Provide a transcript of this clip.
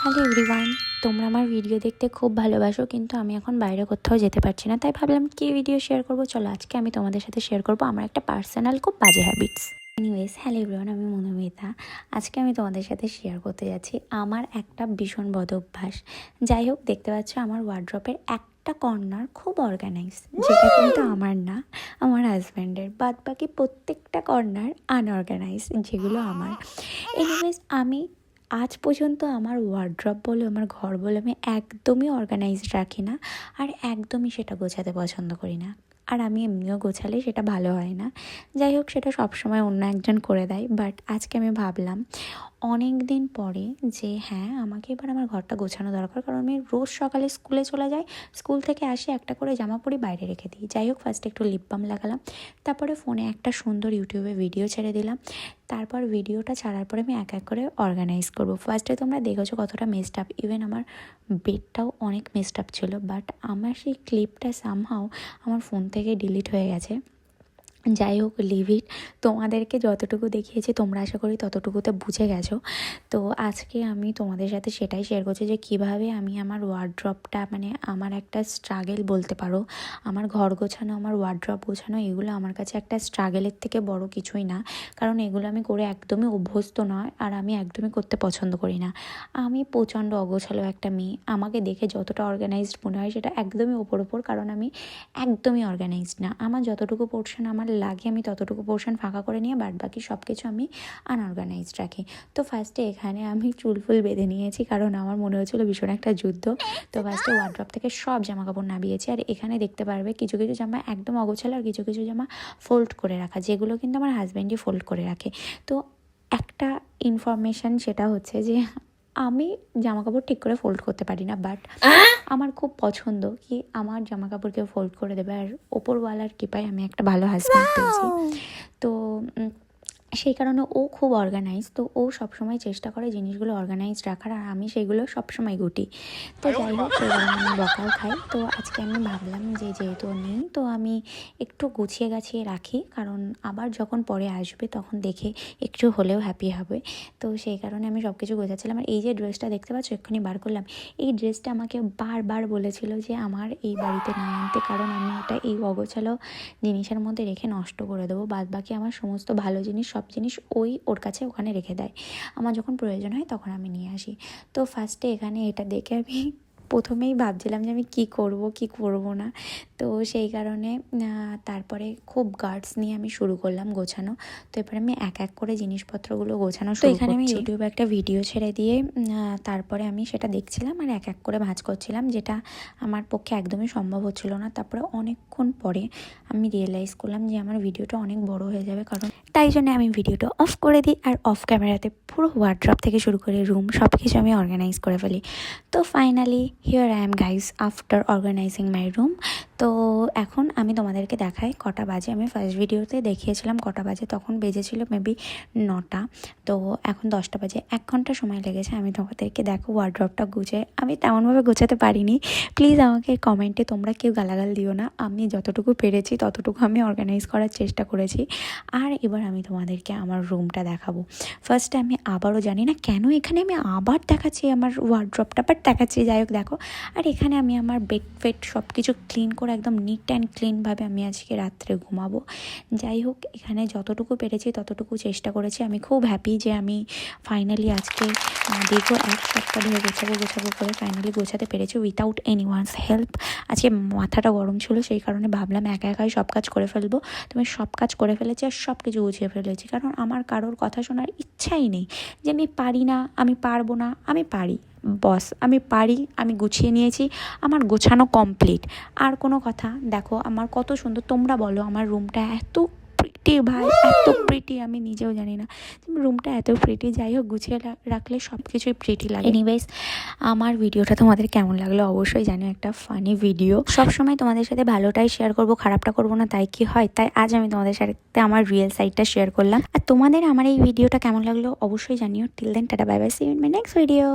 Hello everyone, তোমরা আমার video দেখতে খুব ভালোবাসো, কিন্তু আমি এখন বাইরে কোথাও যেতে পারছি না, তাই ভাবলাম কি ভিডিও শেয়ার করবো। চলো আজকে আমি তোমাদের সাথে শেয়ার করবো আমার একটা পার্সোনাল খুব বাজে হ্যাবিটস। এনিওয়েজ, হ্যালো এভরিওয়ান, আমি মনোমিতা। আজকে আমি তোমাদের সাথে শেয়ার করতে যাচ্ছি আমার একটা ভীষণ বদ অভ্যাস। যাই হোক, দেখতে পাচ্ছ আমার ওয়ার্ড্রপের একটা কর্নার খুব অর্গানাইজ, যেটা কিন্তু আমার না, আমার হাজব্যান্ডের। বাদ বাকি প্রত্যেকটা কর্নার আনঅর্গানাইজ, যেগুলো আমার। এনিওয়েজ, আমি আজ পর্যন্ত আমার ওয়ার্ড্রপ বলে আমার ঘর বলে আমি একদমই অর্গানাইজড রাখি না, আর একদমই সেটা গোছাতে পছন্দ করি না। আর আমি এমনিও গোছালে সেটা ভালো হয় না। যাই হোক, সেটা সবসময় অন্য একজন করে দেয়, বাট আজকে আমি ভাবলাম অনেক দিন পরে যে হ্যাঁ, আমাকে এবার আমার ঘরটা গোছানো দরকার। কারণ আমি রোজ সকালে স্কুলে চলে যাই, স্কুল থেকে আসি, একটা করে জামা পরি, বাইরে রেখে দিই। যাই হোক, ফার্স্টে একটু লিপ বাম লাগালাম, তারপরে ফোনে একটা সুন্দর ইউটিউবে ভিডিও ছেড়ে দিলাম। তারপর ভিডিওটা ছাড়ার পরে আমি এক এক করে অর্গানাইজ করবো। ফার্স্টে তোমরা দেখেছো কতটা মেসড আপ, ইভেন আমার বেডটাও অনেক মেসড আপ ছিল, বাট আমার সেই ক্লিপটা সামহাও আমার ফোন থেকে ডিলিট হয়ে গেছে। যাই হোক, লিভ ইট। তোমাদেরকে যতটুকু দেখিয়েছি তোমরা আশা করি ততটুকুতে বুঝে গেছো। তো আজকে আমি তোমাদের সাথে সেটাই শেয়ার করছি যে কিভাবে আমি আমার ওয়ার্ড্রপটা, মানে আমার একটা স্ট্রাগেল বলতে পারো। আমার ঘর গোছানো, আমার ওয়ার্ড্রপ গোছানো, এগুলো আমার কাছে একটা স্ট্রাগেলের থেকে বড় কিছুই না। কারণ এগুলো আমি করে একদমই অভ্যস্ত নয়, আর আমি একদমই করতে পছন্দ করি না। আমি প্রচণ্ড অগোছালো একটা মেয়ে। আমাকে দেখে যতটা অর্গানাইজড মনে হয় সেটা একদমই ওপর, কারণ আমি একদমই অর্গানাইজড না। আমার যতটুকু পোর্শন আমার লাগে আমি ততটুকু পোর্শন ফাঁকা করে নিয়ে বাদ বাকি সব কিছু আমি আনঅর্গানাইজড রাখি। তো ফার্স্টে এখানে আমি চুল ফুল বেঁধে নিয়েছি, কারণ আমার মনে হচ্ছিলো ভীষণ একটা যুদ্ধ। তো ফার্স্টে ওয়ার্ড্রপ থেকে সব জামা কাপড় নামিয়েছি, আর এখানে দেখতে পারবে কিছু কিছু জামা একদম অগোছালো, আর কিছু কিছু জামা ফোল্ড করে রাখা, যেগুলো কিন্তু আমার হাজব্যান্ডই ফোল্ড করে রাখে। তো একটা ইনফরমেশান সেটা হচ্ছে যে আমি জামা কাপড় ঠিক করে ফোল্ড করতে পারি না, বাট আমার খুব পছন্দ কি আমার জামা কাপড় কেউ ফোল্ড করে দেবে। আর ওপরওয়ালার কৃপায় আমি একটা ভালো হাজব্যান্ড পেয়েছি। তো সেই কারণে ও খুব অর্গানাইজ। তো ও সবসময় চেষ্টা করে জিনিসগুলো অর্গানাইজ রাখার, আর আমি সেগুলো সবসময় গুটি। তো যাই হোক, সেই কারণে আমি বকাও খাই। তো আজকে আমি ভাবলাম যে যেহেতু ও নেই, তো আমি একটু গুছিয়ে গাছিয়ে রাখি, কারণ আবার যখন পরে আসবে তখন দেখে একটু হলেও হ্যাপি হবে। তো সেই কারণে আমি সব কিছু গোছাচ্ছিলাম। আর এই যে ড্রেসটা দেখতে পাচ্ছ এক্ষুনি বার করলাম, এই ড্রেসটা আমাকে বারবার বলেছিল যে আমার এই বাড়িতে নিয়ে আনতে, কারণ আমি এটা এই অগোছালো জিনিসের মধ্যে রেখে নষ্ট করে দেবো। বাদ বাকি আমার সমস্ত ভালো জিনিস, সব জিনিস ওর কাছে ওখানে রেখে দেয়। আমার যখন প্রয়োজন হয় তখন আমি নিয়ে আসি। তো ফার্স্টে এখানে এটা দেখে আমি প্রথমেই ভাবছিলাম যে আমি কী করব না। তো সেই কারণে তারপরে খুব গার্ডস নিয়ে আমি শুরু করলাম গোছানো। তো এরপরে আমি এক এক করে জিনিসপত্রগুলো গোছানো শুরু। এখানে আমি ইউটিউবে একটা ভিডিও ছেড়ে দিয়ে তারপরে আমি সেটা দেখছিলাম আর এক এক করে ভাঁজ করছিলাম, যেটা আমার পক্ষে একদমই সম্ভব হচ্ছিল না। তারপরে অনেকক্ষণ পরে আমি রিয়েলাইজ করলাম যে আমার ভিডিওটা অনেক বড় হয়ে যাবে, কারণ তাই জন্য আমি ভিডিওটা অফ করে দিই, আর অফ ক্যামেরাতে পুরো ওয়ার্ড্রপ থেকে শুরু করে রুম সব কিছু আমি অর্গানাইজ করে ফেলি। তো finally here I am guys after organising my room. তো এখন আমি তোমাদেরকে দেখাই কটা বাজে। আমি ফার্স্ট ভিডিওতে দেখিয়েছিলাম কটা বাজে, তখন বেজেছিল মেবি 9টা। তো এখন 10টা বাজে, 1 ঘন্টা সময় লেগেছে। আমি তোমাদেরকে দেখো ওয়ার্ড্রপটা গুছিয়ে, আমি তেমনভাবে গোছাতে পারিনি। প্লিজ আমাকে কমেন্টে তোমরা কেউ গালাগাল দিও না। আমি যতটুকু পেরেছি ততটুকু আমি অর্গানাইজ করার চেষ্টা করেছি। আর এবার আমি তোমাদেরকে আমার রুমটা দেখাবো। ফার্স্টে আমি আবারও জানি না কেন এখানে আমি আবার দেখাচ্ছি আমার ওয়ার্ড্রপটা, বাট দেখাচ্ছি। যাই হোক, দেখো। আর এখানে আমি আমার বেড ফেড সব কিছু ক্লিন করে একদম নিট অ্যান্ড ক্লিনভাবে আমি আজকে রাত্রে ঘুমাবো। যাই হোক, এখানে যতটুকু পেরেছি ততটুকু চেষ্টা করেছি। আমি খুব হ্যাপি যে আমি ফাইনালি আজকে দীর্ঘ 1 সপ্তাহ ধরে গোছাবো করে ফাইনালি গোছাতে পেরেছি উইথাউট এনি ওয়ানস হেল্প। আজকে মাথাটা গরম ছিল, সেই কারণে ভাবলাম একা একাই সব কাজ করে ফেলবো। তুমি সব কাজ করে ফেলেছি আর সব কিছু গুছিয়ে ফেলেছি, কারণ আমার কারোর কথা শোনার ইচ্ছাই নেই যে আমি পারি না, আমি পারবো না। আমি পারি, বস, আমি পারি, আমি গুছিয়ে নিয়েছি, আমার গোছানো কমপ্লিট। আর কোনো কথা, দেখো আমার কত সুন্দর। তোমরা বলো আমার রুমটা এত প্রিটি, ভাই এত প্রিটি, আমি নিজেও জানি না রুমটা এত প্রিটি। যাই হোক, গুছিয়ে রাখলে সব কিছুই প্রিটি লাগে। এনিওয়েজ, আমার ভিডিওটা তোমাদের কেমন লাগলো অবশ্যই জানিও। একটা ফানি ভিডিও, সবসময় তোমাদের সাথে ভালোটাই শেয়ার করবো, খারাপটা করবো না, তাই কি হয়? তাই আজ আমি তোমাদের সাথে আমার রিয়েল সাইডটা শেয়ার করলাম। আর তোমাদের আমার এই ভিডিওটা কেমন লাগলো অবশ্যই জানিও। Till then, tata, bye bye, see you in my next video.